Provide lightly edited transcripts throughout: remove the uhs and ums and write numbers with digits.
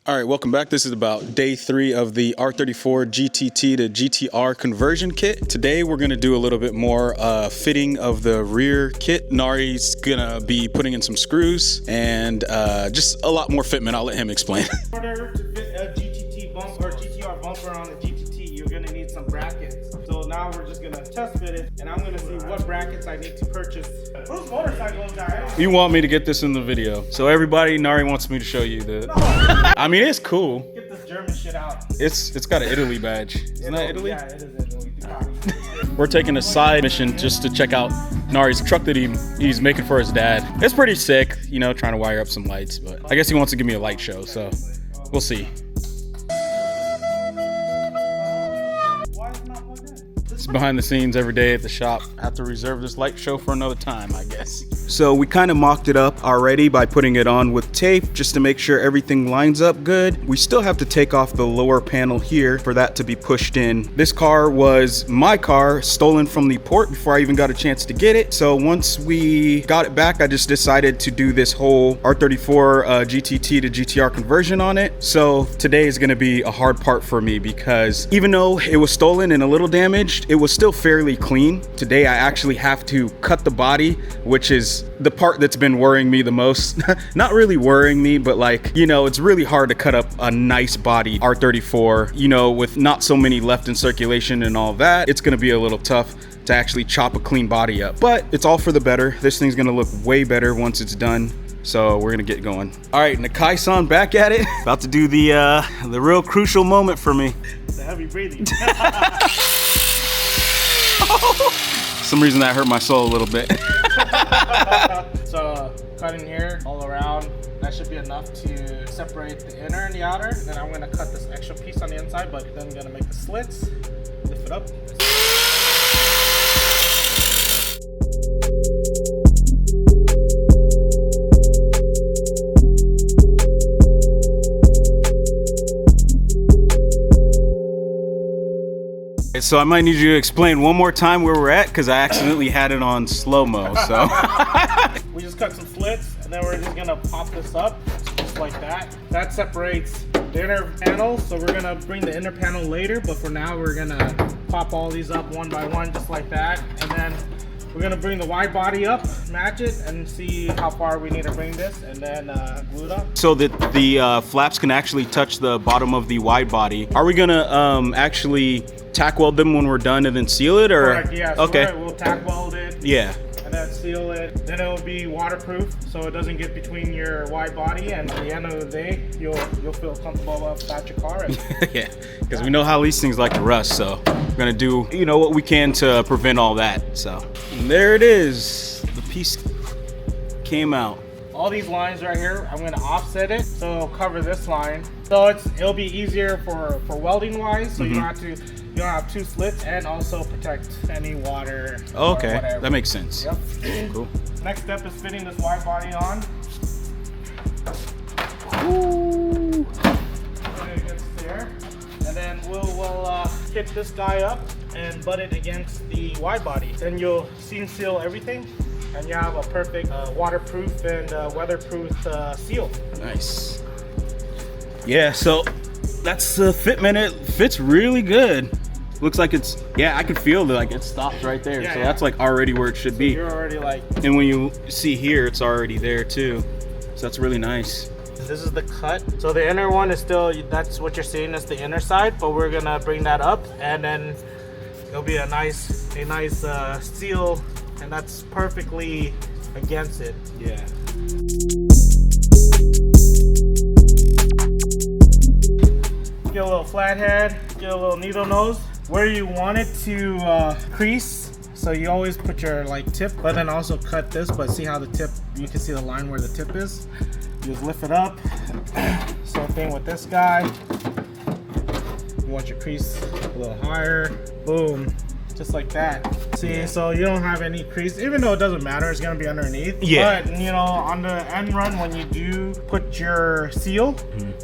All right, welcome back. This is about day 3 of the R34 GTT to GTR conversion kit. Today we're gonna do a little bit more fitting of the rear kit. Nari's gonna be putting in some screws and just a lot more fitment. I'll let him explain. In order to fit a GTT bumper or GTR bumper on a GTT, you're gonna need some brackets. So now we're just gonna test fit it, and I'm gonna see what brackets I need to purchase. Whose motorcycle is that? You want me to get this in the video. So everybody, Nari wants me to show you the... I mean, it's cool. Get this German shit out. It's got an Italy badge. Isn't that Italy? Yeah, it is Italy. We're taking a side mission just to check out Nari's truck that he's making for his dad. It's pretty sick, you know, trying to wire up some lights, but I guess he wants to give me a light show, so we'll see. It's behind the scenes every day at the shop. I have to reserve this light show for another time, I guess. So we kind of mocked it up already by putting it on with tape just to make sure everything lines up good. We still have to take off the lower panel here for that to be pushed in. This car was my car, stolen from the port before I even got a chance to get it. So once we got it back, I just decided to do this whole R34 GTT to GTR conversion on it. So today is gonna be a hard part for me because even though it was stolen and a little damaged, it was still fairly clean. Today I actually have to cut the body, which is the part that's been worrying me the most. Not really worrying me, but like, you know, it's really hard to cut up a nice body R34, you know, with not so many left in circulation and all that. It's gonna be a little tough to actually chop a clean body up, but it's all for the better. This thing's gonna look way better once it's done. So we're gonna get going. All right, Nakai-san back at it. About to do the real crucial moment for me. The heavy breathing. Some reason that hurt my soul a little bit. So cutting here all around, that should be enough to separate the inner and the outer. Then I'm gonna cut this extra piece on the inside, but then I'm gonna make the slits, lift it up. So I might need you to explain one more time where we're at because I accidentally had it on slow-mo, so. We just cut some slits and then we're just gonna pop this up just like that. That separates the inner panel, so we're gonna bring the inner panel later, but for now we're gonna pop all these up one by one just like that. And then we're gonna bring the wide body up, match it, and see how far we need to bring this, and then glue it up. So that the flaps can actually touch the bottom of the wide body. Are we gonna actually tack weld them when we're done and then seal it, or? Correct, yeah. So okay. we'll tack weld it. Yeah. And then seal it. Then it'll be waterproof, so it doesn't get between your wide body. And at the end of the day, you'll feel comfortable about your car. Yeah, because we know how these things like to rust. So we're gonna do, you know, what we can to prevent all that. So and there it is. The piece came out. All these lines right here, I'm gonna offset it, so it'll cover this line. So it'll be easier for welding wise. So you don't have two slits, and also protect any water. Okay, or whatever. that makes sense. Yep. Cool. Next step is fitting this wide body on. Ooh. Against there, and then we'll hit this guy up and butt it against the wide body. Then you'll seam seal everything, and you have a perfect waterproof and weatherproof seal. Nice. Yeah, so that's the fitment. It fits really good. Looks like it's, yeah, I can feel that, like it stops right there. Yeah, so yeah. That's like already where it should be. You're already like. And when you see here, it's already there too. So that's really nice. This is the cut. So the inner one is still, that's what you're seeing is the inner side, but we're gonna bring that up, and then it'll be a nice seal, and that's perfectly against it. Yeah. Get a little flathead, get a little needle nose. Where you want it to crease, so you always put your like tip, but then also cut this, but see how the tip, you can see the line where the tip is. You just lift it up. Same thing with this guy. You want your crease a little higher. Boom. Just like that. See, so you don't have any crease, even though it doesn't matter, it's gonna be underneath. Yeah. But you know, on the end run, when you do put your seal,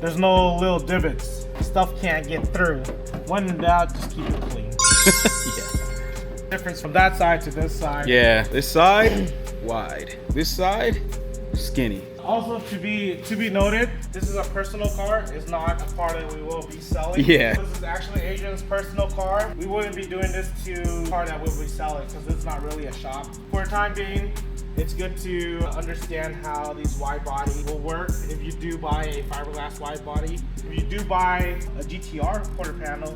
there's no little divots. Stuff can't get through. When in doubt, just keep it clean. Yeah. Difference from that side to this side. Yeah, this side, wide. This side, skinny. Also to be noted, this is a personal car. It's not a car that we will be selling. Yeah. This is actually Adrian's personal car. We wouldn't be doing this to a car that we'll be selling because it's not really a shop. For the time being, it's good to understand how these wide body will work if you do buy a fiberglass wide body. If you do buy a GTR quarter panel,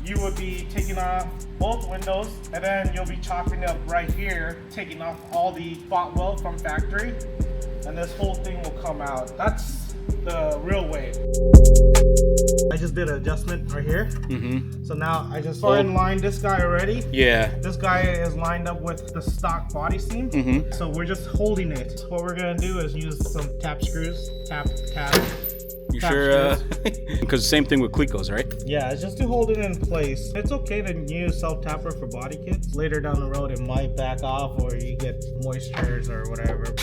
you would be taking off both windows and then you'll be chopping up right here, taking off all the spot weld from factory, and this whole thing will come out. That's the real way. I just did an adjustment right here. So now I just lined this guy already. Yeah. This guy is lined up with the stock body seam. So we're just holding it. What we're gonna do is use some tap screws. Tap. You sure? Because same thing with Clicos, right? Yeah, it's just to hold it in place. It's okay to use self-tapper for body kits. Later down the road, it might back off or you get moistures or whatever.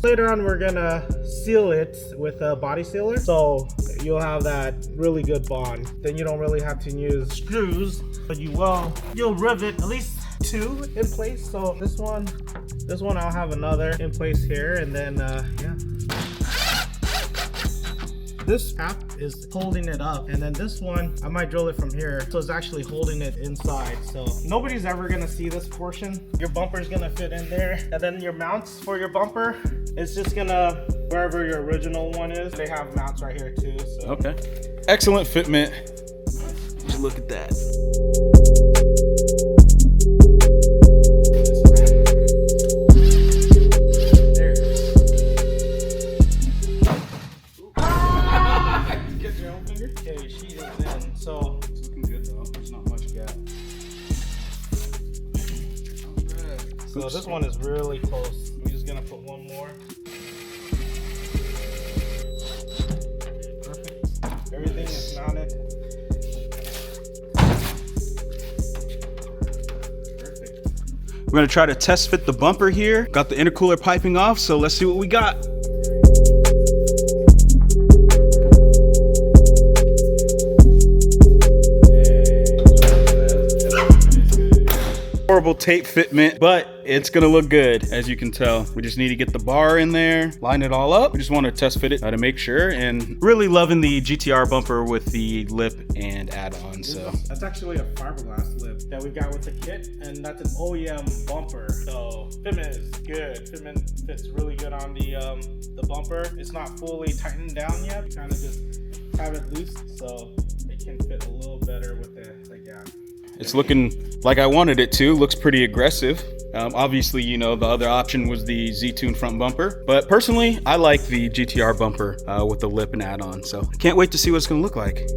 Later on, we're gonna seal it with a body sealer. So you'll have that really good bond. Then you don't really have to use screws, but you'll rivet at least 2 in place. So this one I'll have another in place here, and then yeah. This cap is holding it up, and then this one, I might drill it from here. So it's actually holding it inside. So nobody's ever gonna see this portion. Your bumper's gonna fit in there. And then your mounts for your bumper, it's just gonna, wherever your original one is, they have mounts right here too. So. Okay. Excellent fitment. Just look at that. Okay, sheet is in, so It's looking good though. There's not much gap. So this one is really close. We're just gonna put one more. Perfect. Everything is mounted. Perfect. We're gonna try to test fit the bumper here. Got the intercooler piping off, so let's see what we got. Horrible tape fitment, but it's gonna look good, as you can tell. We just need to get the bar in there, line it all up. We just want to test fit it to make sure, and really loving the GTR bumper with the lip and add-on. So that's actually a fiberglass lip that we got with the kit, and that's an OEM bumper. So fitment is good. Fitment fits really good on the bumper. It's not fully tightened down yet. Kind of just have it loose, so it can fit a little better with the gap. it's looking like I wanted it to. Looks pretty aggressive. Obviously, you know, the other option was the Z-Tune front bumper, but personally, I like the GTR bumper with the lip and add-on. So can't wait to see what it's gonna look like.